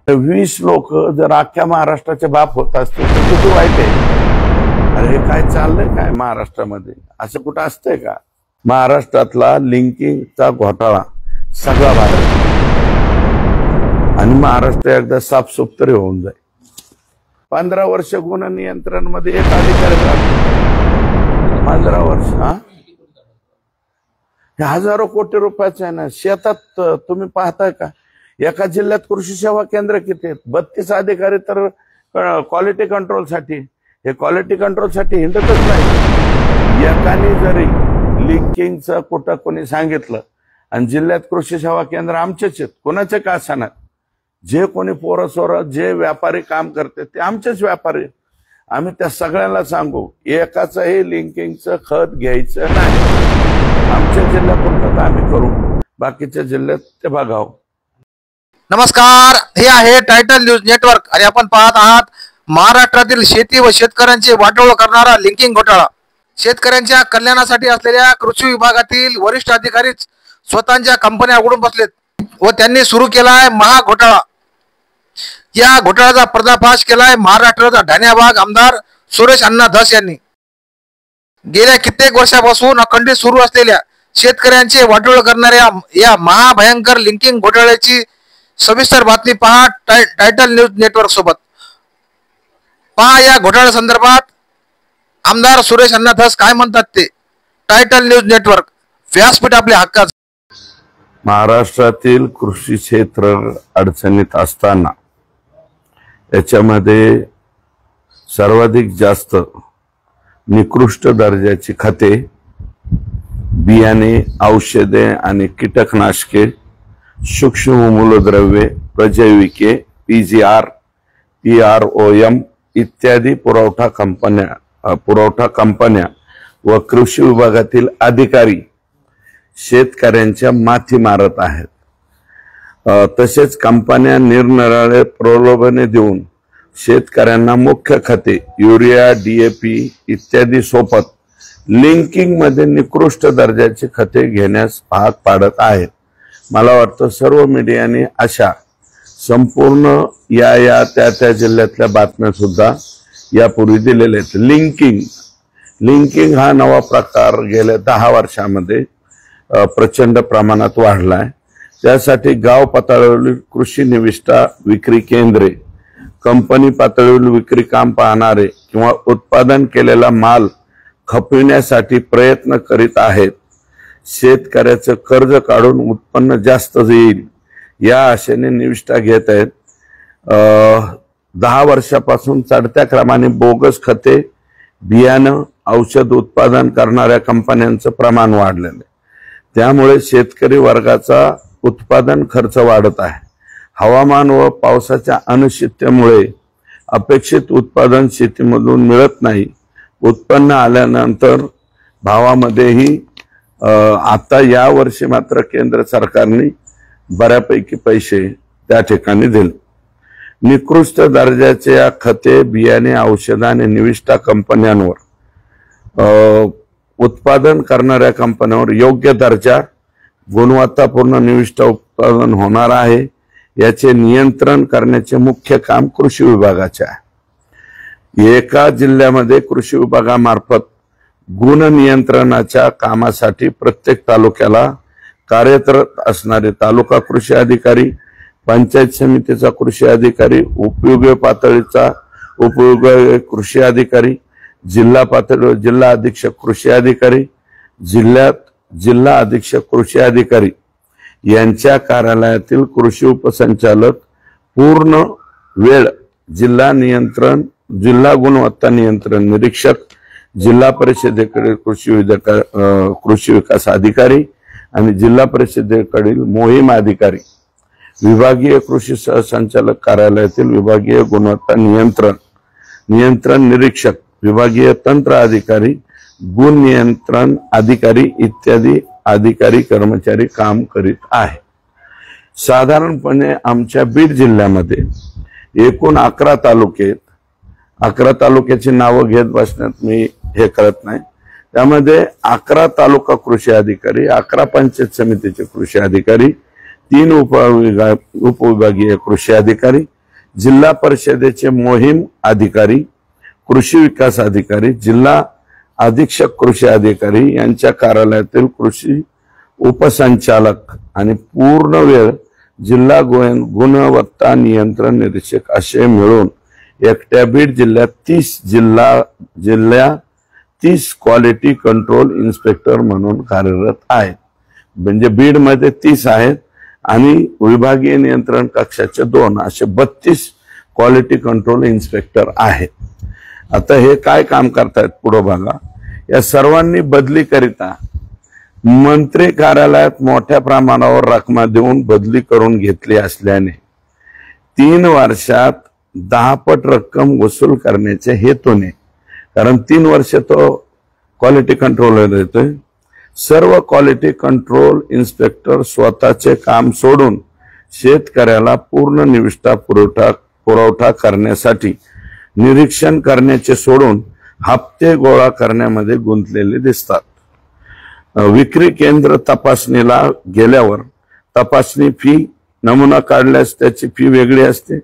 20 लोक जर अख्ख्या महाराष्ट्राचे बाप होत असतील तर किती वाईट आहे। अरे हे काय चाललंय काय महाराष्ट्रामध्ये? असं कुठं असतंय का? महाराष्ट्रातला लिंकिंगचा घोटाळा सगळा भारत आणि महाराष्ट्र एकदा साफसूफ तरी होऊन जाईल। 15 वर्ष गुन्हा नियंत्रण मध्ये एक अधिकारी राहतो। 15 वर्ष हे हजारो कोटी रुपयाचं आहे ना। शेतात तुम्ही पाहताय का? एका जिल्ह्यात कृषी सेवा केंद्र किती आहेत? 32 अधिकारी तर क्वालिटी कंट्रोल साठी, हे क्वालिटी कंट्रोल साठी हिंडतच नाही। एकाने जरी लिंकिंगचं कुठं कोणी सांगितलं आणि जिल्ह्यात कृषी सेवा केंद्र आमचेच आहेत, कोणाचे का असणार, जे कोणी पोरसोर जे व्यापारी काम करते ते आमचेच व्यापारी, आम्ही त्या सगळ्यांना सांगू एकाचंही लिंकिंगचं खत घ्यायचं नाही। आमच्या जिल्ह्यापुरतं आम्ही करू, बाकीच्या जिल्ह्यात ते बघावं। नमस्कार, हे आहे टायटल न्यूज नेटवर्क आणि आपण पाहत आहात महाराष्ट्रातील शेती व शेतकऱ्यांचे वाटोळ करणारा लिंकिंग घोटाळा। शेतकऱ्यांच्या कल्याणासाठी असलेल्या कृषी विभागातील वरिष्ठ अधिकारीच स्वतःच्या कंपन्या उघडून बसलेत व त्यांनी सुरू केलाय महाघोटाळा। या घोटाळ्याचा पर्दाफाश केलाय महाराष्ट्राचा ढाण्याबाग आमदार सुरेश अण्णा धस यांनी। गेल्या कित्येक वर्षापासून अखंडित सुरू असलेल्या शेतकऱ्यांचे वाटोळ करणाऱ्या या महाभयंकर लिंकिंग घोटाळ्याची सविस्तर बातमी पहा टायटल न्यूज नेटवर्क सोबत। पहा या घोटाळ्या संदर्भात आमदार सुरेश अण्णा धस काय म्हणतात ते। टायटल न्यूज नेटवर्क, व्यासपीठ आपल्या हक्काचं। महाराष्ट्रातील कृषी क्षेत्र अडचणीत असताना याच्यामध्ये सर्वाधिक जास्त निकृष्ट दर्जाची खते, बियाणे, औषधे आणि कीटकनाशके, सूक्ष्म मूलद्रव्ये, प्रजैविके, PGR, PROM इत्यादी पुरवठा कंपन्या व कृषी विभागातील अधिकारी शेतकऱ्यांच्या माथी मारत आहेत। तसेच कंपन्या निरनिराळे प्रलोभने देऊन शेतकऱ्यांना मुख्य खते युरिया, DAP इत्यादी सोबत लिंकिंग मध्ये निकृष्ट दर्जाची खते घेण्यास भाग पाडत आहेत। मला वाटतं सर्व मीडियाने अशा संपूर्ण या त्या जिल्ह्यातल्या बातम्या सुद्धा यापूर्वी दिलेल्या आहेत। लिंकिंग हा नवा प्रकार गेल्या 10 वर्षांमध्ये प्रचंड प्रमाणात वाढलाय। त्यासाठी गाव पातळीवरील कृषी निविष्ठा विक्री केंद्रे, कंपनी पातळीवरील विक्री काम पाहणारे किंवा उत्पादन केलेला माल खपविण्यासाठी प्रयत्न करीत आहेत। शेतकऱ्याचं कर्ज काढून उत्पन्न जास्त येईल या आशेने निविष्ठा घेत आहेत। 10 वर्षापासून चढत्या क्रमाने बोगस खते, बियाणं, औषध उत्पादन करणाऱ्या कंपन्यांचं प्रमाण वाढलेलं आहे। त्यामुळे शेतकरी वर्गाचा उत्पादन खर्च वाढत आहे। हवामान व पावसाच्या अनिश्चिततेमुळे अपेक्षित उत्पादन शेतीमधून मिळत नाही। उत्पन्न आल्यानंतर भावामध्येही आता या वर्षी मात्र केंद्र सरकारने बऱ्यापैकी पैसे त्या ठिकाणी दिले। निकृष्ट दर्जाच्या खते, बियाणे, औषध आणि निविष्ठा कंपन्यांवर उत्पादन करणाऱ्या कंपन्यांवर योग्य दर्जा, गुणवत्तापूर्ण निविष्ठा उत्पादन होणार आहे याचे नियंत्रण करण्याचे मुख्य काम कृषी विभागाचे आहे। एका जिल्ह्यामध्ये कृषी विभागामार्फत गुण नियंत्रणाच्या कामासाठी प्रत्येक तालुक्याला कार्यरत असणारे तालुका कृषी अधिकारी, पंचायत समितीचा कृषी अधिकारी, उपविभागीय पातळीचा उपविभागीय कृषी अधिकारी, जिल्हा पातळीवर जिल्हा अधीक्षक कृषी अधिकारी, जिल्ह्यात जिल्हा अधीक्षक कृषी अधिकारी यांच्या कार्यालयातील कृषी उपसंचालक, पूर्ण वेळ जिल्हा गुणवत्ता नियंत्रण निरीक्षक, जिल्हा परिषदेकडील कृषी विकास अधिकारी आणि जिल्हा परिषदेकडील मोहीम अधिकारी, विभागीय कृषी संचालक कार्यालयातील विभागीय गुणवत्ता नियंत्रण निरीक्षक, विभागीय तंत्र अधिकारी, गुण नियंत्रण अधिकारी इत्यादी अधिकारी कर्मचारी काम करीत आहे। साधारणपणे आमच्या बीड जिल्ह्यामध्ये एकूण 11 तालुके, 11 तालुक्याची नावं घेत बसण्यात मी हे करत नाही, त्यामध्ये 11 तालुका कृषी अधिकारी, 11 पंचायत समितीचे कृषी अधिकारी, 3 उपविभागीय कृषी अधिकारी जिल्हा परिषदेचे मोहीम अधिकारी, कृषी विकास अधिकारी, जिल्हा अधीक्षक कृषी अधिकारी यांच्या कार्यालयातील कृषी उपसंचालक आणि पूर्ण वेळ जिल्हा गुणवत्ता नियंत्रण निरीक्षक असे मिळून एकट्या बीड जिल्ह्यात 30 क्वालिटी कंट्रोल इन्स्पेक्टर म्हणून कार्यरत आहेत. म्हणजे बीड मध्ये 30 आहेत आणि विभागीय नियंत्रण कक्षाचे 2 असे 32 क्वालिटी कंट्रोल इन्स्पेक्टर आहेत. आता हे काय काम करतायत पुढे बघा. या सर्वांनी बदली करिता मंत्री कार्यालयात मोठ्या प्रमाणावर रकमा देऊन बदली करून घेतली असल्याने 3 वर्षात 10 पट रक्कम वसूल करण्याच्या हेतूने, कारण 3 वर्ष तो क्वालिटी कंट्रोलर येतोय, सर्व क्वालिटी कंट्रोल इन्स्पेक्टर स्वतःचे काम सोडून शेतकऱ्याला पूर्ण निविष्ठा पुरवठा करण्यासाठी निरीक्षण करण्याचे सोडून हप्ते गोळा करण्यामध्ये गुंतलेले दिसतात. विक्री केंद्र तपासणीला गेल्यावर तपासणी फी, नमुना काढल्यास त्याची फी वेगळी असते.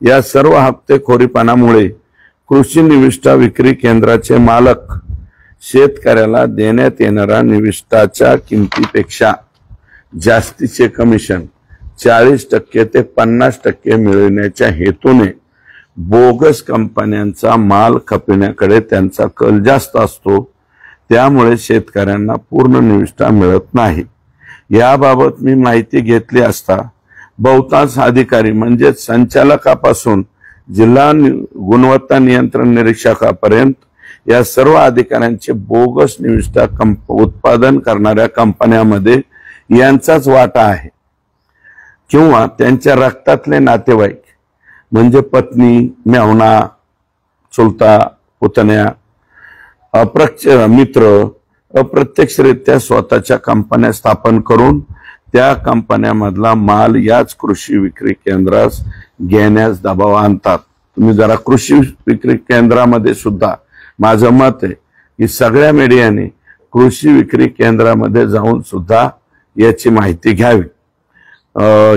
या सर्व हप्तेखोरीपणामुळे कृषी निविष्ठा विक्री केंद्राचे मालक शेतकऱ्याला देण्यात येणाऱ्या निविष्ठाच्या किमतीपेक्षा जास्तीचे कमिशन 40% ते 50% मिळवण्याच्या हेतूने बोगस कंपन्यांचा माल खपवण्याकडे त्यांचा कल जास्त असतो. त्यामुळे शेतकऱ्यांना पूर्ण निविष्ठा मिळत नाही. याबाबत मी माहिती घेतली असता बहुतांश अधिकारी म्हणजे संचालकापासून जिल्हा गुणवत्ता नियंत्रण निरीक्षकापर्यंत या सर्व अधिकाऱ्यांचे बोगस निविष्ठा उत्पादन करणाऱ्या कंपन्यांमध्ये यांचाच वाटा आहे किंवा त्यांच्या रक्तातले नातेवाईक म्हणजे पत्नी, मेहुणा, चुलता, पुतण्या, मित्र अप्रत्यक्षरित्या स्वतःच्या कंपन्या स्थापन करून त्या कंपन्यांमधला माल याच कृषी विक्री केंद्रास घेण्यास दबाव आणतात. तुम्ही जरा कृषी विक्री केंद्रामध्ये सुद्धा माझं मत आहे की सगळ्या मीडियाने कृषी विक्री केंद्रामध्ये जाऊन सुद्धा याची माहिती घ्यावी.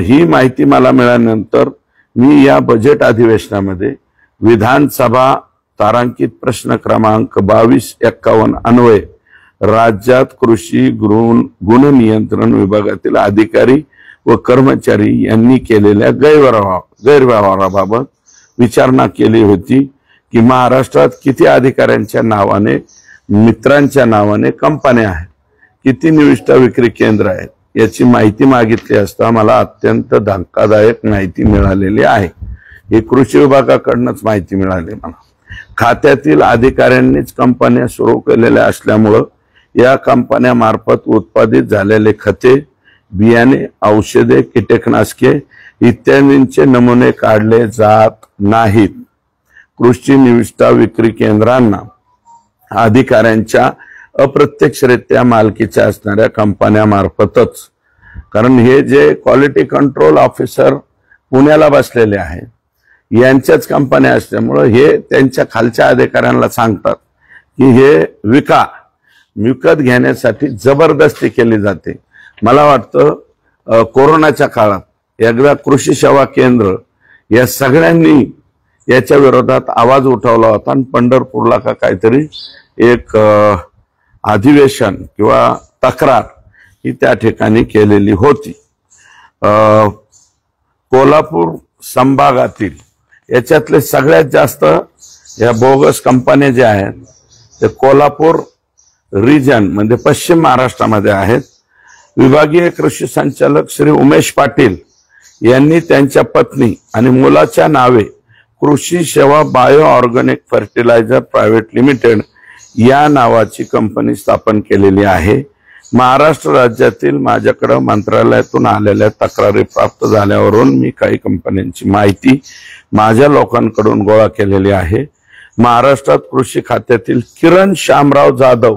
ही माहिती मला मिळाल्यानंतर मी या बजेट अधिवेशनामध्ये विधानसभा तारांकित प्रश्न क्रमांक 2251 अन्वये राज्यात कृषी गुण नियंत्रण विभागातील अधिकारी व कर्मचारी यांनी केलेल्या गैरव्यवहाराबाबत विचारणा केली होती की महाराष्ट्रात किती अधिकाऱ्यांच्या नावाने, मित्रांच्या नावाने कंपन्या आहेत, किती निविष्ठा विक्री केंद्र आहेत याची माहिती मागितली असता मला अत्यंत धक्कादायक माहिती मिळालेली आहे. ही कृषी विभागाकडूनच माहिती मिळाली मला. खात्यातील अधिकाऱ्यांनीच कंपन्या सुरू केलेल्या असल्यामुळं या कंपन्यामार्फत उत्पादित झालेले खते, बियाणे, औषधे, कीटकनाशके इत्यादींचे नमुने काढले जात नाहीत. कृषी निविष्ठा विक्री केंद्रांना अधिकाऱ्यांच्या अप्रत्यक्षरित्या मालकीच्या असणाऱ्या कंपन्यामार्फतच, कारण हे जे क्वालिटी कंट्रोल ऑफिसर पुण्याला बसलेले आहेत यांच्याच कंपन्या असल्यामुळे हे त्यांच्या खालच्या अधिकाऱ्यांना सांगतात की हे विकत घेण्यासाठी जबरदस्ती केली जाते. मला वाटतं कोरोनाच्या काळात एकदा कृषी सेवा केंद्र या सगळ्यांनी याच्या विरोधात आवाज उठवला होता आणि पंढरपूरला का काहीतरी एक अधिवेशन किंवा तक्रार ही त्या ठिकाणी केलेली होती. कोल्हापूर संभागातील याच्यातले सगळ्यात जास्त या बोगस कंपन्या ज्या आहेत ते कोल्हापूर रिजन म्हणजे पश्चिम महाराष्ट्रामध्ये आहेत. विभागीय कृषी संचालक श्री उमेश पाटील यांनी त्यांच्या पत्नी आणि मुलाच्या नावे Krishi Seva bio organic fertilizer private limited या नावाची कंपनी स्थापन केलेली आहे. महाराष्ट्र राज्यातील माझ्याकडे मंत्रालयातून आलेल्या तक्रारी प्राप्त झाल्यावरून मी काही कंपन्यांची माहिती माझ्या लोकांकडून गोळा केलेली आहे. महाराष्ट्रात कृषी खात्यातील किरण शामराव जाधव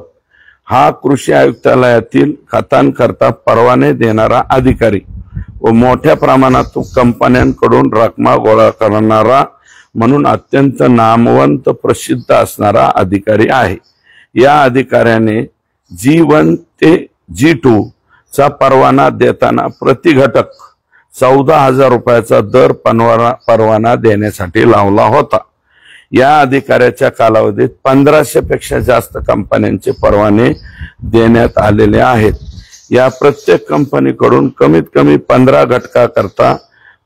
हा कृषी आयुक्तालयातील खतांकरता परवाने देणारा अधिकारी व मोठ्या प्रमाणात कंपन्यांकडून रकमा गोळा करणारा म्हणून अत्यंत नामवंत प्रसिद्ध असणारा अधिकारी आहे. या अधिकाऱ्याने G1 ते G2 चा परवाना देताना प्रति घटक 14,000 रुपयाचा दर परवाना देण्यासाठी लावला होता। या अधिकाऱ्याच्या कालावधीत 1500 पेक्षा जास्त कंपन्यांचे परवाने देण्यात आलेले आहेत। या प्रत्येक कंपनीकडून कमीत कमी 15 घटकाकरता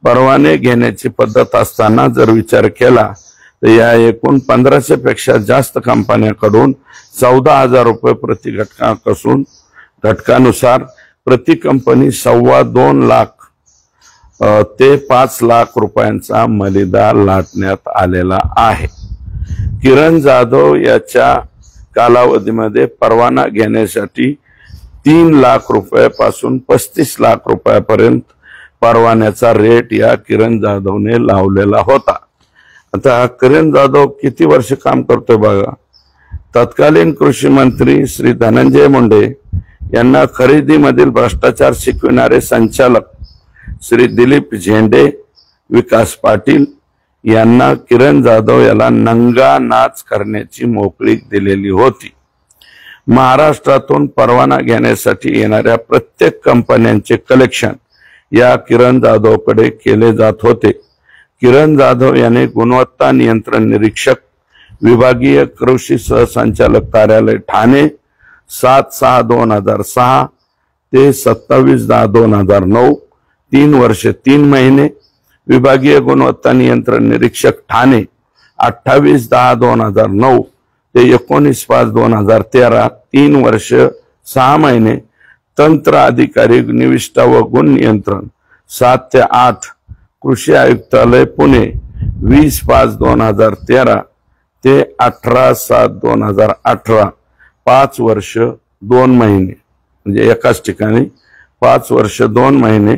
परवाने घेण्याची पद्धत असताना जर विचार केला तर या एकूण 1500 पेक्षा जास्त कंपन्यांकडून 14,000 रुपये प्रति घटकानुसार प्रति कंपनी 2.25 लाख ते 5 लाख रुपयांचा मलिदा लाटण्यात आलेला आहे। किरण जाधव याच्या कालावधीमध्ये परवाना घेण्यासाठी 3 लाख रुपयापासून 35 लाख रुपयापर्यंत परवान्याचा रेट या किरण जाधवने लावलेला होता। आता किरण जाधव किती वर्ष काम करतोय बघा। तत्कालीन कृषी मंत्री श्री धनंजय मुंडे यांना खरेदीमधील भ्रष्टाचार शिकविणारे संचालक श्री दिलीप झेंडे, विकास पाटील यांना किरण जाधव याला नंगा नाच करण्याची मोकळीक दिलेली होती। महाराष्ट्रातून परवाना घेण्यासाठी येणाऱ्या प्रत्येक कंपन्यांचे कलेक्शन या किरण जाधवकडे केले जात होते। किरण जाधव याने गुणवत्ता नियंत्रण निरीक्षक, विभागीय कृषी सहसंचालक कार्यालय ठाणे 7/6/2006 ते 27/10/2009 3 वर्ष 3 महिने, विभागीय गुणवत्ता नियंत्रण निरीक्षक ठाणे 28/10/2009 ते 19/5/2013 3 वर्ष 6 महिने, तंत्र अधिकारी निविष्ठा व गुण नियंत्रण 7 ते 8, कृषी आयुक्तालय पुणे 20/5/2013 ते 18/7/2018 5 वर्ष 2 महिने, म्हणजे एकाच ठिकाणी 5 वर्ष 2 महिने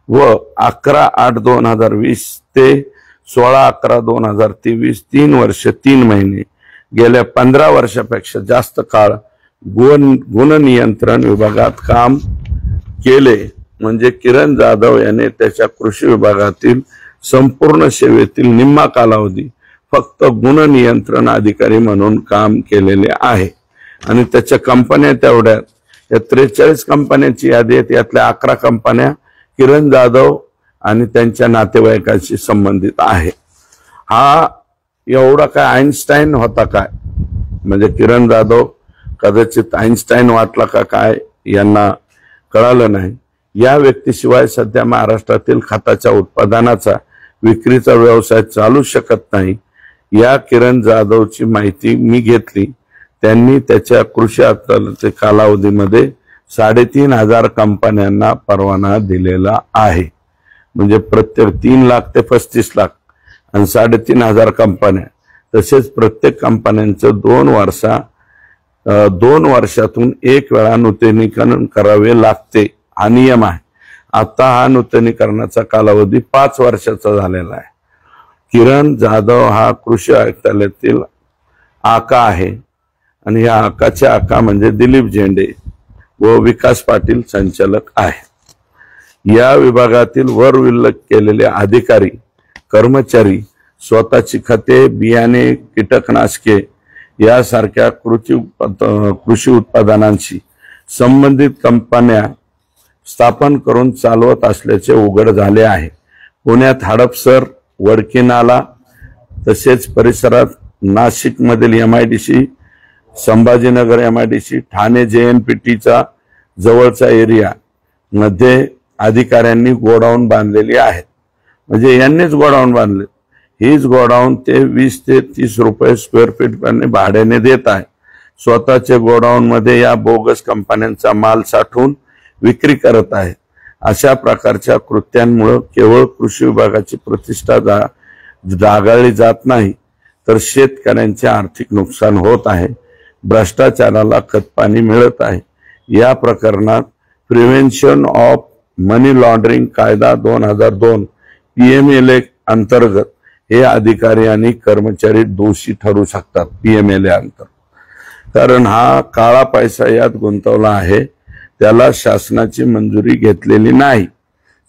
व 11/8/2020 ते 16/11/2023 3 वर्ष 3 महिने, गेल्या 15 वर्षापेक्षा जास्त काळ गुण नियंत्रण विभागात काम केले। म्हणजे किरण जाधव याने त्याच्या कृषी विभागातील संपूर्ण सेवेतील निम्मा कालावधी फक्त गुण नियंत्रण अधिकारी म्हणून काम केलेले आहे। आणि त्याच्या कंपन्या तेवढ्या, या 43 कंपन्यांची यादी आहे, यातल्या 11 कंपन्या किरण जाधव आणि त्यांच्या नातेवाईकांशी संबंधित आहे। हा एवढा काय आईन्स्टाईन होता काय? म्हणजे किरण जाधव कदाचित आईन्स्टाईन वाटला का काय यांना कळालं नाही। या व्यक्तीशिवाय सध्या महाराष्ट्रातील खताच्या उत्पादनाचा विक्रीचा व्यवसाय चालू शकत नाही। या किरण जाधवची माहिती मी घेतली। त्यांनी त्याच्या कृषी अदालती कालावधीमध्ये 3,500 कंपन्यांना परवाना दिलेला आहे। म्हणजे प्रत्येक 3 लाख ते 35 लाख आणि 3,500 कंपन्या, तसेच प्रत्येक कंपन्यांचं 2 वर्षातून 1 वेळा नूतनीकरण करावे लागते, हा नियम आहे। आता हा नूतनीकरणाचा कालावधी 5 वर्षाचा झालेला आहे। किरण जाधव हा कृषी आयुक्तालयातील आका आहे आणि या आकाचे आका म्हणजे दिलीप झेंडे व विकास पाटील संचालक आहे। या विभागातील वर उल्लेख केलेले अधिकारी कर्मचारी स्वतःची खते, बियाणे, कीटकनाशके यासारख्या कृषी उत्पादनांशी संबंधित कंपन्या स्थापन करून चालवत असल्याचे उघड झाले आहे। पुण्यात हडपसर, वडकी नाला तसेच परिसरात नाशिक मधील MIDC, संभाजीनगर MIDC, ठाणे JNPTचा जवळचा एरिया मध्ये अधिकाऱ्यांनी गोडाऊन बांधलेली आहेत। म्हणजे यांनीच गोडाऊन बांधले। हीच गोडाऊन ते 20 ते 30 रुपये स्क्वेअर फीट भाड्याने देत आहे। स्वतःचे गोडाऊन मध्ये या बोगस कंपन्यांचा माल साठवून विक्री करत आहे। अशा प्रकारच्या कृत्यांमुळे केवळ कृषी विभागाची प्रतिष्ठा डागाळली जात नाही, तर शेतकऱ्यांचे आर्थिक नुकसान होत आहे। भ्रष्टाचाराला खतपाणी मिळत आहे। या प्रकरणात प्रिव्हेन्शन ऑफ मनी लॉन्ड्रिंग कायदा 2002 PMLA अंतर्गत हे अधिकारी आणि कर्मचारी दोषी ठरू शकतात। PMLA अंतर्गत, कारण हा काळा पैसा यात गुंतवला आहे, त्याला शासनाची मंजुरी घेतलेली नाही।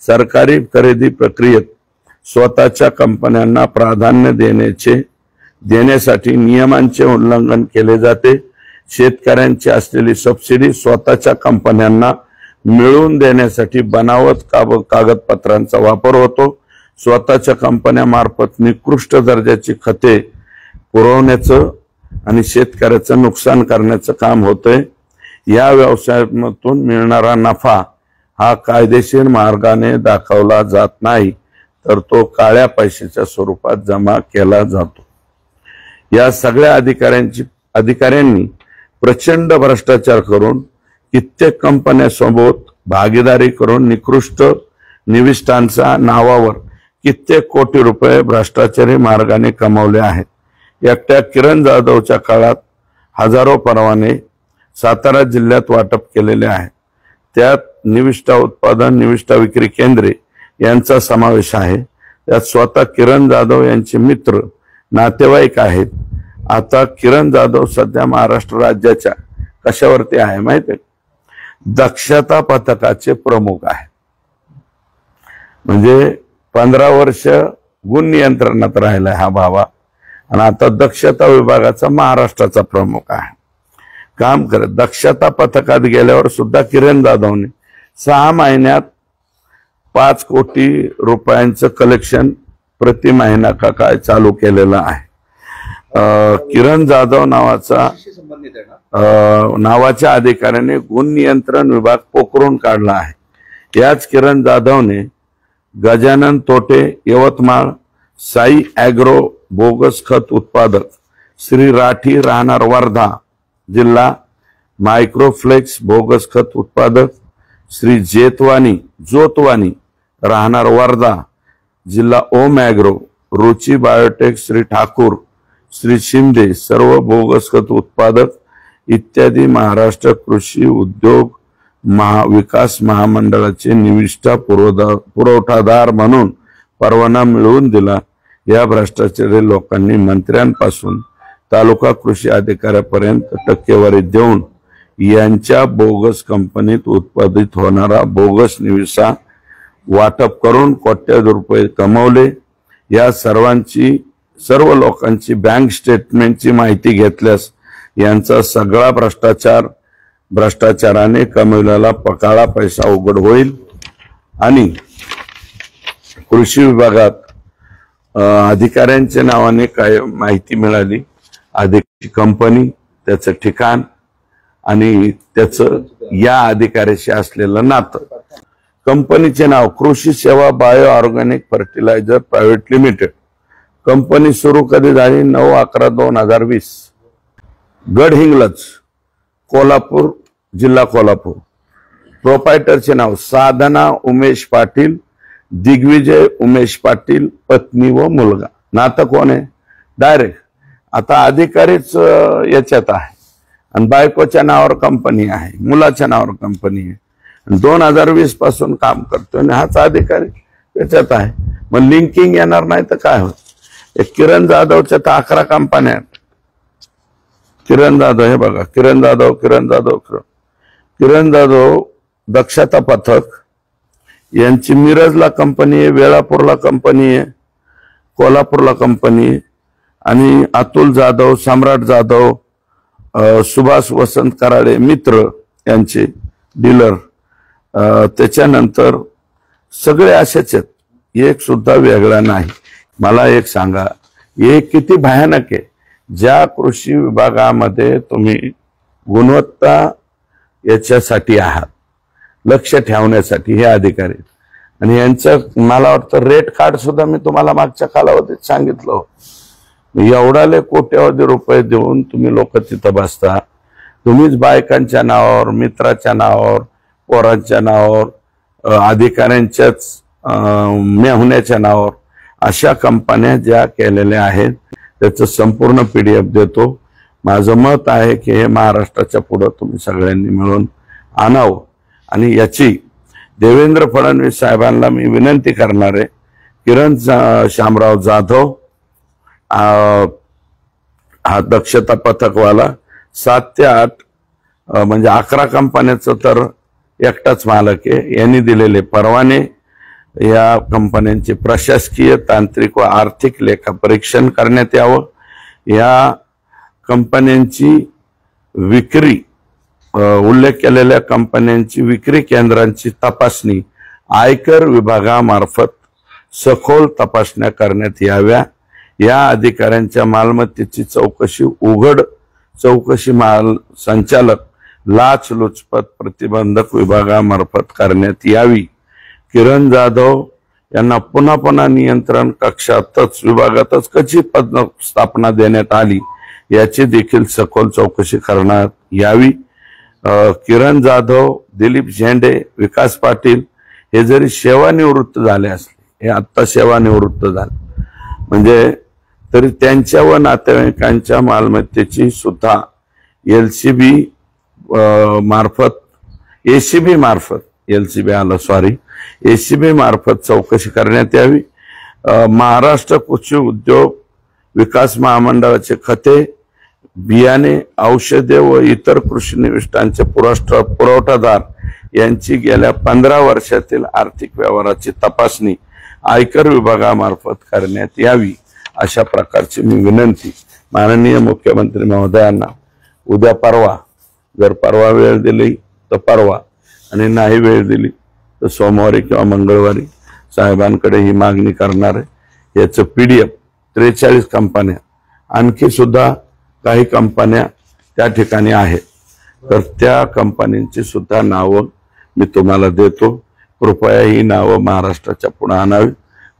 सरकारी खरेदी प्रक्रियेत स्वतःच्या कंपन्यांना प्राधान्य देण्यासाठी नियमांचे उल्लंघन केले जाते। शेतकऱ्यांची असलेली सबसिडी स्वतःच्या कंपन्यांना मिळवून देण्यासाठी बनावट कागदपत्रांचा वापर होतो। स्वतःच्या कंपन्यांमार्फत निकृष्ट दर्जाची खते पुरवण्याचं आणि शेतकऱ्याचं नुकसान करण्याचं काम होतंय। या व्यवसायातून मिळणारा नफा हा कायदेशीर मार्गाने दाखवला जात नाही, तर तो काळ्या पैशाच्या स्वरूपात जमा केला जातो। या सगळ्या अधिकाऱ्यांनी प्रचंड भ्रष्टाचार करून कित्येक कंपन्यांसोबत भागीदारी करून निकृष्ट निविष्ठांच्या नावावर कित्येक कोटी रुपये भ्रष्टाचारी मार्गाने कमावले आहेत। एकट्या किरण जाधवच्या काळात हजारो परवाने सातारा जिल्ह्यात वाटप केलेले आहेत। त्यात निविष्ठा उत्पादन, निविष्ठा विक्री केंद्रे यांचा समावेश आहे। त्यात स्वतः किरण जाधव यांचे मित्र, नातेवाईक आहेत। आता किरण जाधव सध्या महाराष्ट्र राज्याच्या कशावरती आहे माहिती आहे? दक्षता पथकाचे प्रमुख आहे। म्हणजे 15 वर्ष गुण नियंत्रणात राहिला हा भावा, आणि आता दक्षता विभागाचा महाराष्ट्राचा प्रमुख आहे। काम करत दक्षता पथकात गेल्यावर सुद्धा किरण जाधवने 6 महिन्यात 5 कोटी रुपयांचं कलेक्शन प्रति महिना का काय चालू केलेलं आहे। किरण जाधव नावाच्या अधिकाऱ्याने गुण नियंत्रण विभाग पोखरून काढला आहे। याच किरण जाधवने गजानन तोटे, यवतमाळ, साई ॲग्रो बोगस खत उत्पादक, श्री राठी राहणार वर्धा जिल्हा, मायक्रोफ्लेक्स बोगस खत उत्पादक, श्री जोतवानी राहणार वर्धा जिल्हा, ओम ॲग्रो, रुची बायोटेक श्री ठाकूर, श्री शिंदे सर्व बोगस खत उत्पादक इत्यादी महाराष्ट्र कृषी उद्योग विकास महामंडळाचे निविष्ठा पुरवठादार म्हणून परवाना मिळवून दिला। या भ्रष्टाचारी लोकांनी मंत्र्यांपासून तालुका कृषी अधिकाऱ्यापर्यंत टक्केवारी देऊन यांच्या बोगस कंपनीत उत्पादित होणारा बोगस निविष्ठा वाटप करून कोट्यावधी रुपये कमावले। या सर्व लोकांची बँक स्टेटमेंटची माहिती घेतल्यास यांचा सगळा भ्रष्टाचाराने कमवलेला काळा पैसा उघड होईल। आणि कृषी विभागात अधिकाऱ्यांच्या नावाने काय माहिती मिळाली, अधिकारी कंपनी, त्याचं ठिकाण आणि त्याचं या अधिकाऱ्याशी असलेलं नातं। कंपनीचे नाव Krishi Seva bio organic fertilizer private limited. Company सुरू कधी झाली? 9/11/2020, गडहिंग्लज, कोल्हापूर जिल्हा कोल्हापूर। प्रोप्रायटरचे नाव साधना उमेश पाटील, दिग्विजय उमेश पाटील, पत्नी व मुलगा। नातं कोण आहे? डायरेक्ट आता अधिकारीच याच्यात आहे आणि बायकोच्या नावावर कंपनी आहे, मुलाच्या नावावर कंपनी आहे। 2020 पासून काम करतोय आणि हाच अधिकारी त्याच्यात आहे। मग लिंकिंग येणार नाही तर काय होत? किरण जाधवच्या तर 11 कंपन्या आहेत। किरण जाधव, हे बघा, किरण जाधव दक्षता पथक यांची मिरजला कंपनी आहे, वेळापूरला कंपनी आहे, कोल्हापूरला कंपनी आहे। आणि अतुल जाधव, सम्राट जाधव, सुभाष वसंत कराळे मित्र यांचे डीलर, त्याच्यानंतर सगळे असेच आहेत, एक सुद्धा वेगळा नाही। मला एक सांगा, हे किती भयानक आहे? ज्या कृषी विभागामध्ये तुम्ही गुणवत्ता याच्यासाठी आहात, लक्ष ठेवण्यासाठी हे अधिकारी, आणि यांचं मला वाटतं रेट कार्ड सुद्धा मी तुम्हाला मागच्या कालावधीत सांगितलं। एवढाले कोट्यावधी रुपये देऊन तुम्ही लोक तिथं बसता, तुम्हीच बायकांच्या नावावर, मित्राच्या नावावर, पोरांच्या नावावर, अधिकाऱ्यांच्याच मेहुण्याच्या नावावर अशा कंपन्या ज्या केलेल्या आहेत त्याचं संपूर्ण PDF देतो। माझं मत आहे की हे महाराष्ट्राच्या पुढे तुम्ही सगळ्यांनी मिळून आणावं। आणि याची देवेंद्र फडणवीस साहेबांना मी विनंती करणार आहे, किरण शामराव जाधव हा दक्षता पथकवाला 7 ते 8 म्हणजे 11 कंपन्याचं तर एकटाच मालक आहे। यांनी दिलेले परवाने या कंपन्यांचे प्रशासकीय, तांत्रिक व आर्थिक लेखापरीक्षण करण्यात यावं। या कंपन्यांची विक्री उल्लेख केलेल्या कंपन्यांची विक्री केंद्रांची तपासणी आयकर विभागामार्फत सखोल तपासण्या करण्यात याव्या। या अधिकाऱ्यांच्या मालमत्तेची चौकशी उघड चौकशी संचालक लाचलुचपत प्रतिबंधक विभागामार्फत करण्यात यावी। किरण जाधव यांना पुन्हा पुन्हा नियंत्रण कक्षातच विभागातच कशी पदस्थापना देण्यात आली याची देखील सखोल चौकशी करण्यात यावी। किरण जाधव, दिलीप झेंडे, विकास पाटील हे जरी सेवानिवृत्त झाले असले, हे आता सेवानिवृत्त झाले म्हणजे तरी त्यांच्या व नातेवाईकांच्या मालमत्तेची सुद्धा एलसीबी मार्फत एसीबी मार्फत चौकशी करण्यात यावी। महाराष्ट्र कृषी उद्योग विकास महामंडळाचे खते, बियाणे, औषधे व इतर कृषी निविष्ठांचे पुरवठादार यांची गेल्या 15 वर्षातील आर्थिक व्यवहाराची तपासणी आयकर विभागामार्फत करण्यात यावी। अशा प्रकारची मी विनंती माननीय मुख्यमंत्री महोदयांना उद्या परवा, जर परवा वेळ दिली तर परवा आणि नाही वेळ दिली तर सोमवारी किंवा मंगळवारी साहेबांकडे ही मागणी करणार आहे। याचं PDF 43 कंपन्या, आणखी सुद्धा काही कंपन्या त्या ठिकाणी आहेत, तर त्या कंपन्यांची सुद्धा नावं मी तुम्हाला देतो। कृपया ही नावं महाराष्ट्राच्या पुढे आणावी।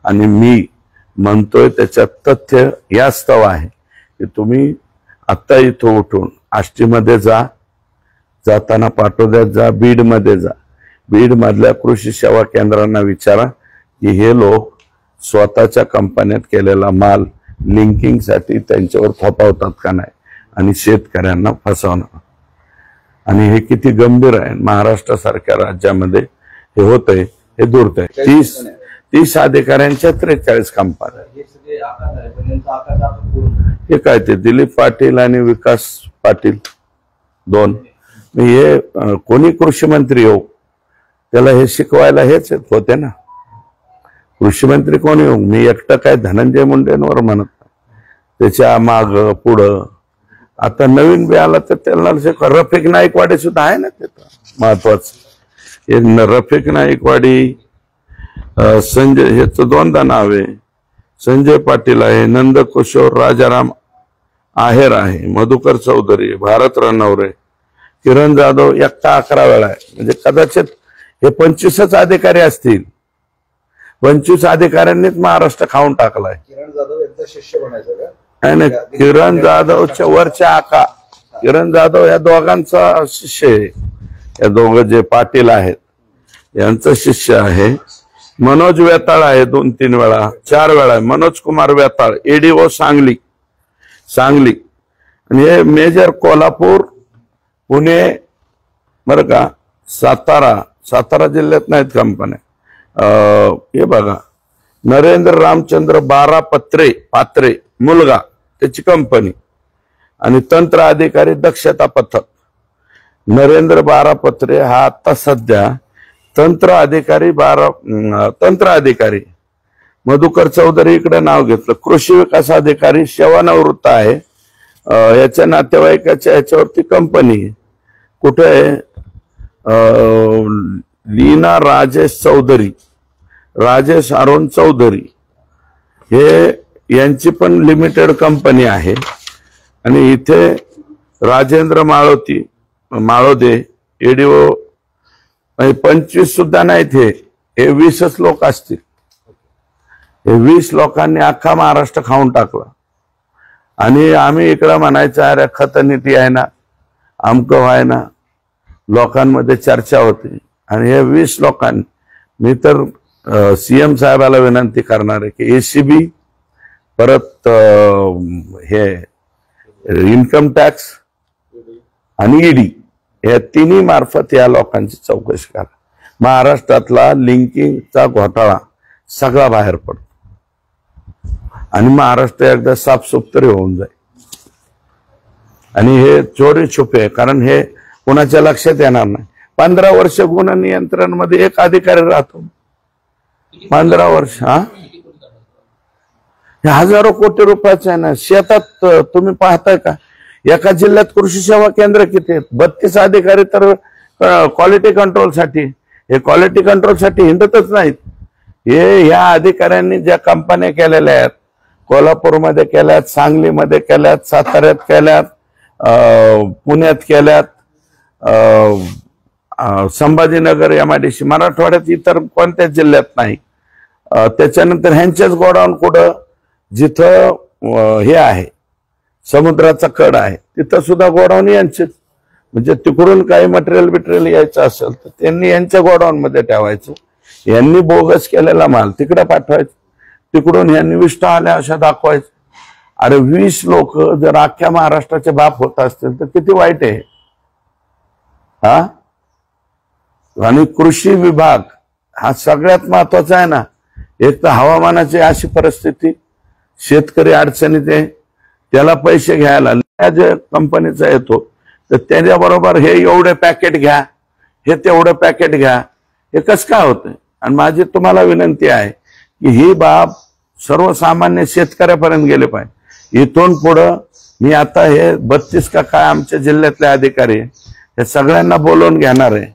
आणि मी म्हणतोय त्याच्यात तथ्य यास्तव आहे की तुम्ही आता इथं उठून आष्टीमध्ये जाताना पाटोद्यात जा, बीडमध्ये जा, बीड मधल्या कृषी सेवा केंद्रांना विचारा की हे लोक स्वतःच्या कंपन्यात केलेला माल लिंकिंगसाठी त्यांच्यावर थोपवतात का नाही आणि शेतकऱ्यांना फसवणार। आणि हे किती गंभीर आहे। महाराष्ट्रासारख्या राज्यामध्ये हे होतंय, हे दुर्दैव। 30 अधिकाऱ्यांच्या 43 कंपन्या, हे काय ते दिलीप पाटील आणि विकास पाटील 2। हे कोणी कृषी मंत्री येऊ त्याला हे शिकवायला हेच होते ना। कृषी मंत्री कोणी येऊ, मी एकटं काय धनंजय मुंडेंवर म्हणत, त्याच्या माग पुढं आता नवीन बी आला तर त्याला रफिक नाईकवाडी सुद्धा आहे ना, तिथं महत्वाचं। रफिक नाईकवाडी, संजय, ह्याचं 2दा नाव आहे, संजय पाटील आहे, नंदकिशोर राजाराम आहेर आहे, मधुकर चौधरी, भारत रणवरे, किरण जाधव एकटा 11 वेळा आहे। म्हणजे कदाचित हे 25च अधिकारी असतील। 25 अधिकाऱ्यांनीच महाराष्ट्र खाऊन टाकलाय। किरण जाधव यांचा शिष्य बनायचं का? नाही, किरण जाधवच्या वरच्या आका, किरण जाधव या दोघांचा शिष्य आहे। या दोघं जे पाटील आहेत यांचं शिष्य आहे। मनोज वेताळ आहे 2-3 वेळा, 4 वेळा आहे मनोज कुमार वेताळ, ADO सांगली। आणि हे मेजर कोल्हापूर, पुणे, बरं का, सातारा जिल्ह्यात नाहीत कंपन्या। हे बघा, नरेंद्र रामचंद्र बारा पात्रे मुलगा, त्याची कंपनी। आणि तंत्र अधिकारी दक्षता पथक, नरेंद्र बारापत्रे हा आता सध्या तंत्र अधिकारी। मधुकर चौधरी इकडे नाव घेतलं, कृषी विकास अधिकारी सेवानिवृत्त आहे। याच्या नातेवाईकाच्या याच्यावरती कंपनी कुठे आहे, लीना राजेश अरुण चौधरी, हे यांची पण लिमिटेड कंपनी आहे। आणि इथे राजेंद्र माळोदे ADO 25 सुद्धा नाहीत, हे 20च लोक असतील। हे 20 लोकांनी अख्खा महाराष्ट्र खाऊन टाकला। आणि आम्ही इकडं म्हणायचं अरे खत नीती आहे ना, अमकं व्हाय ना, लोकांमध्ये चर्चा होती। आणि हे 20 लोकांनी, मी तर CM साहेबाला विनंती करणार आहे की ACB, परत हे इन्कम टॅक्स आणि ED या तिन्ही मार्फत या लोकांची चौकशी करा। महाराष्ट्रातला लिंकिंगचा घोटाळा सगळा बाहेर पडतो आणि महाराष्ट्र एकदा साफसूफ तरी होऊन जाईल। आणि हे चोरी छुपे, कारण हे कोणाच्या लक्षात येणार नाही। 15 वर्ष गुन्हा नियंत्रण मध्ये एक अधिकारी राहतो, 15 वर्ष। हे हजारो कोटी रुपयाचे आहे ना। शेतात तुम्ही पाहताय का, एका जिल्ह्यात कृषी सेवा केंद्र किती आहेत? 32 अधिकारी तर क्वालिटी कंट्रोलसाठी, हे क्वालिटी कंट्रोलसाठी हिंडतच नाहीत. हे ह्या अधिकाऱ्यांनी ज्या कंपन्या केलेल्या आहेत, कोल्हापूरमध्ये केल्यात, सांगलीमध्ये केल्यात, साताऱ्यात केल्यात, पुण्यात केल्यात, संभाजीनगर MIDC, मराठवाड्यात इतर कोणत्याच जिल्ह्यात नाही. त्याच्यानंतर ह्यांचेच गोडाऊन कुठं जिथं हे आहे समुद्राचा कड आहे तिथं सुद्धा गोडाऊन यांचेच. म्हणजे तिकडून काही मटेरियल यायचं असेल तर त्यांनी यांच्या गोडाऊन मध्ये ठेवायचं. यांनी बोगस केलेला माल तिकडे पाठवायचा, तिकडून यांनी 20 आल्या अशा दाखवायचं. अरे 20 लोक जर अख्ख्या महाराष्ट्राचे बाप होत असतील तर किती वाईट आहे हा. आणि कृषी विभाग हा सगळ्यात महत्वाचा आहे ना. एक तर हवामानाची अशी परिस्थिती, शेतकरी अडचणीत आहे, त्याला पैसे घ्यायला जे कंपनीचा येतो तर त्याच्याबरोबर हे एवढे पॅकेट घ्या, हे तेवढं पॅकेट घ्या, हे कसं काय होतंय. आणि माझी तुम्हाला विनंती आहे की ही बाब सर्वसामान्य शेतकऱ्यापर्यंत गेले पाहिजे. इथून पुढं मी आता हे 32 का काय आमच्या जिल्ह्यातले अधिकारी हे सगळ्यांना बोलवून घेणार आहे.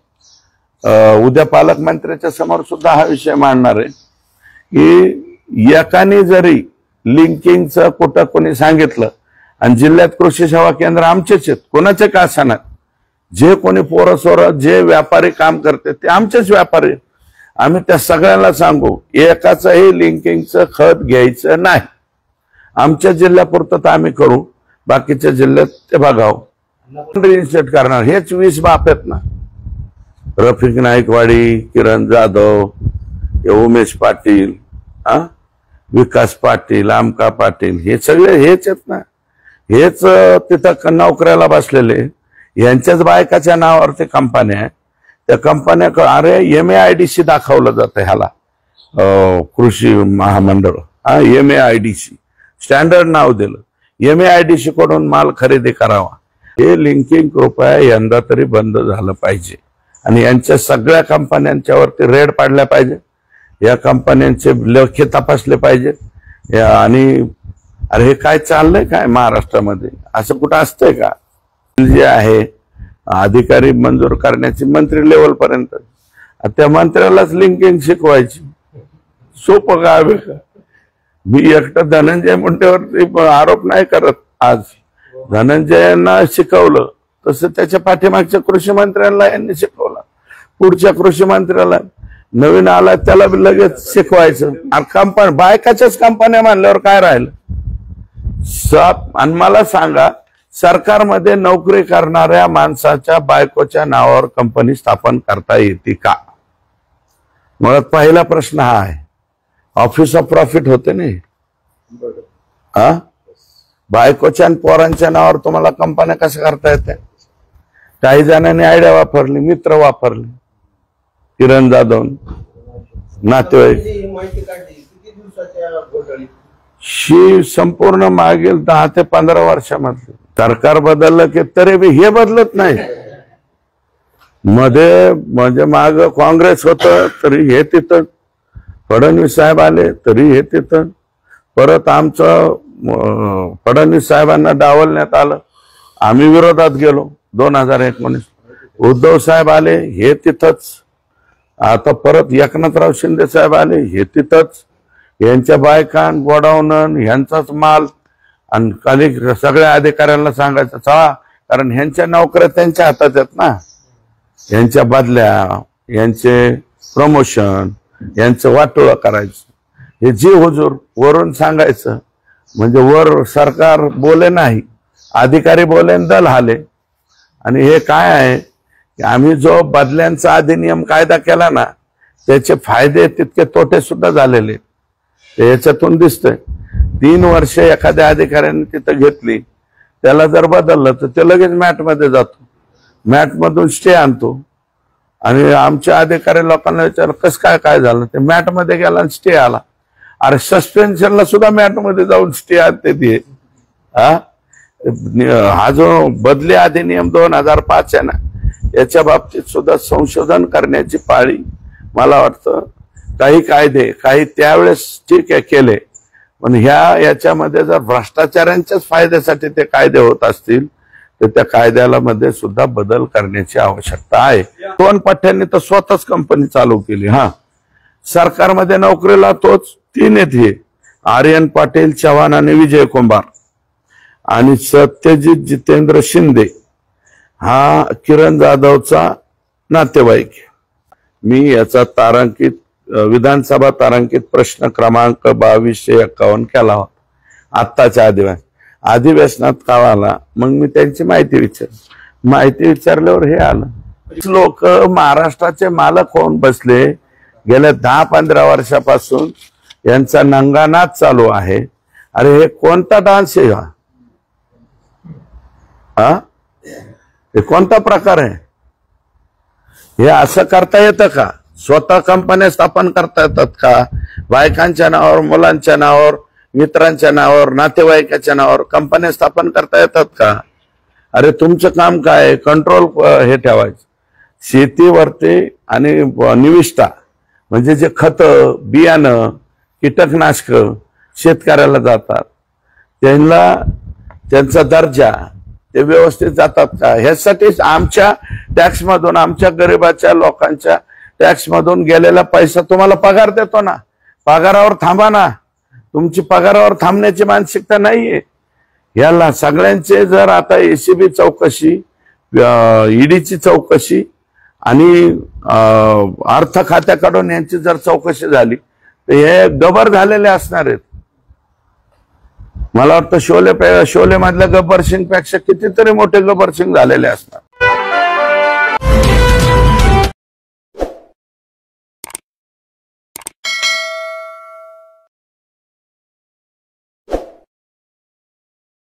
उद्या पालकमंत्र्याच्या समोर सुद्धा हा विषय मांडणार आहे की एकाने जरी लिंकिंगचं कुठं कोणी सांगितलं आणि जिल्ह्यात कृषी सेवा केंद्र आमचेच आहेत, कोणाचे का असणार, जे कोणी पोरं सोरं जे व्यापारी काम करते ते आमचेच व्यापारी, आम्ही त्या सगळ्यांना सांगू एकाचंही लिंकिंगचं खत घ्यायचं नाही. आमच्या जिल्ह्यापुरतं तर आम्ही करू, बाकीच्या जिल्ह्यात ते बघावं. इन्स्टेट करणार हेच 20 बाप आहेत ना, रफिक नाईकवाडी, किरण जाधव, उमेश पाटील, विकास पाटील, आमका पाटील, हे सगळे हेच आहेत ना. हेच तिथं नोकऱ्याला बसलेले, यांच्याच बायकाच्या नावावरती कंपन्या आहे. त्या कंपन्या अरे MAIDC दाखवलं जातं ह्याला, कृषी महामंडळ MAIDC स्टँडर्ड नाव दिलं. MAIDC कडून माल खरेदी करावा. हे लिंकिंग कृपया यंदा तरी बंद झालं पाहिजे आणि यांच्या सगळ्या कंपन्यांच्यावरती रेड पाडल्या पाहिजे. या कंपन्यांचे लेखे तपासले पाहिजेत. आणि अरे हे काय चाललंय काय महाराष्ट्रामध्ये, असं कुठं असतंय का. जे आहे अधिकारी मंजूर करण्याची मंत्री लेवल पर्यंत, त्या मंत्र्यालाच लिंकिंग शिकवायची, सोपं काय का. मी एकटं धनंजय मुंडेवरती आरोप नाही करत. आज धनंजयांना शिकवलं तसं त्याच्या पाठीमागच्या कृषी मंत्र्यांना यांनी शिकवलं, पुढच्या कृषी मंत्र्याला नवीन आला त्याला लगेच शिकवायचं. कंपनी बायकाच्याच कंपन्या मानल्यावर काय राहिलं. आणि मला सांगा, सरकारमध्ये नोकरी करणाऱ्या माणसाच्या बायकोच्या नावावर कंपनी स्थापन करता येते का. मला पहिला प्रश्न हा आहे. ऑफिस ऑफ प्रॉफिट होते नाही हा, बायकोच्या आणि पोरांच्या नावावर तुम्हाला कंपन्या कशा करता येते. काही जणांनी आयडिया वापरली, मित्र वापरले, किरण जाधव, नातेवाईक, शी संपूर्ण मागील 10 ते 15 वर्षामध्ये सरकार बदललं की तरी बी हे बदलत नाही. मध्ये म्हणजे माग काँग्रेस होतं तरी हे तिथं, फडणवीस साहेब आले तरी हे तिथं, परत आमचं फडणवीस साहेबांना डावलण्यात आलं, आम्ही विरोधात गेलो 2019. उद्धव साहेब आले हे तिथंच, आता परत एकनाथराव शिंदे साहेब आले हे तिथंच. यांच्या बायका गोडाऊन ह्यांचाच माल, आणि खाली सगळ्या अधिकाऱ्यांना सांगायचं चला, कारण ह्यांच्या नोकऱ्या त्यांच्या हातात आहेत ना. यांच्या बदल्या, यांचे प्रमोशन, यांचं वाटोळं करायचं, हे जी हुजूर वरून सांगायचं. म्हणजे वर सरकार बोले नाही, अधिकारी बोले दल हाले. आणि हे काय आहे की आम्ही जो बदल्यांचा अधिनियम कायदा केला ना, त्याचे फायदे तितके तोटे सुद्धा झालेले याच्यातून दिसतंय. 3 वर्ष एखाद्या अधिकाऱ्याने तिथं घेतली, त्याला जर बदललं तर ते लगेच मॅटमध्ये जातो, मॅटमधून स्टे आणतो. आणि आमच्या अधिकारी लोकांना विचारलं कसं काय काय झालं, ते मॅटमध्ये गेला आणि स्टे आला. अरे सस्पेन्शनला सुद्धा मॅटमध्ये जाऊन स्टे आणते ते. हा जो बदली अधिनियम 2005 आहे ना, याच्या बाबतीत सुद्धा संशोधन करण्याची पाळी मला वाटतं. काही कायदे काही त्यावेळेस ठीक आहे केले, पण याच्यामध्ये जर भ्रष्टाचारांच्याच फायद्यासाठी ते कायदे होत असतील तर त्या कायद्याला मध्ये सुद्धा बदल करण्याची आवश्यकता आहे. सोनपट्ट्यांनी तर स्वतःच कंपनी चालू केली. सरकारमध्ये नोकरीला तोच 3 आहेत, आर्यन पाटील, चव्हाण आणि विजय कुंभार. आणि सत्यजित जितेंद्र शिंदे हा किरण जाधवचा नातेवाईक. मी याचा तारांकित विधानसभा तारांकित प्रश्न क्रमांक 2251 केला होता आत्ताच्या अधिवेशनात कळाला. मग मी त्यांची माहिती विचारल्यावर हे आलं. लोक महाराष्ट्राचे मालक होऊन बसले. गेल्या 10-15 वर्षापासून यांचा नंगानाच चालू आहे. अरे हे कोणता डान्स आहे हे कोणता प्रकार आहे? हे असं करता येतं का? स्वतः कंपन्या स्थापन करता येतात का? बायकांच्या नावावर, मुलांच्या नावावर, मित्रांच्या नावावर, नातेवाईकाच्या नावावर कंपन्या स्थापन करता येतात का? अरे तुमचं काम काय? कंट्रोल हे ठेवायचं. शेतीवरती आणि निविष्ठा म्हणजे जे खत, बियाणं, कीटकनाशक शेतकऱ्याला जातात, त्यांचा दर्जा ते व्यवस्थित जातात का? ह्यासाठी आमच्या टॅक्स मधून, आमच्या गरिबाच्या लोकांच्या टॅक्स मधून गेलेला पैसा तुम्हाला पगार देतो ना. पगारावर थांबा ना. तुमची पगारावर थांबण्याची मानसिकता नाहीये. याला सगळ्यांचे जर आता एसीबी चौकशी, ईडीची चौकशी आणि अर्थ खात्याकडून यांची जर चौकशी झाली तर हे गबर झालेले असणार आहेत. मला वाटतं शोले मधल्या गब्बर सिंग पेक्षा कितीतरी मोठे गब्बर सिंग झालेले असणार.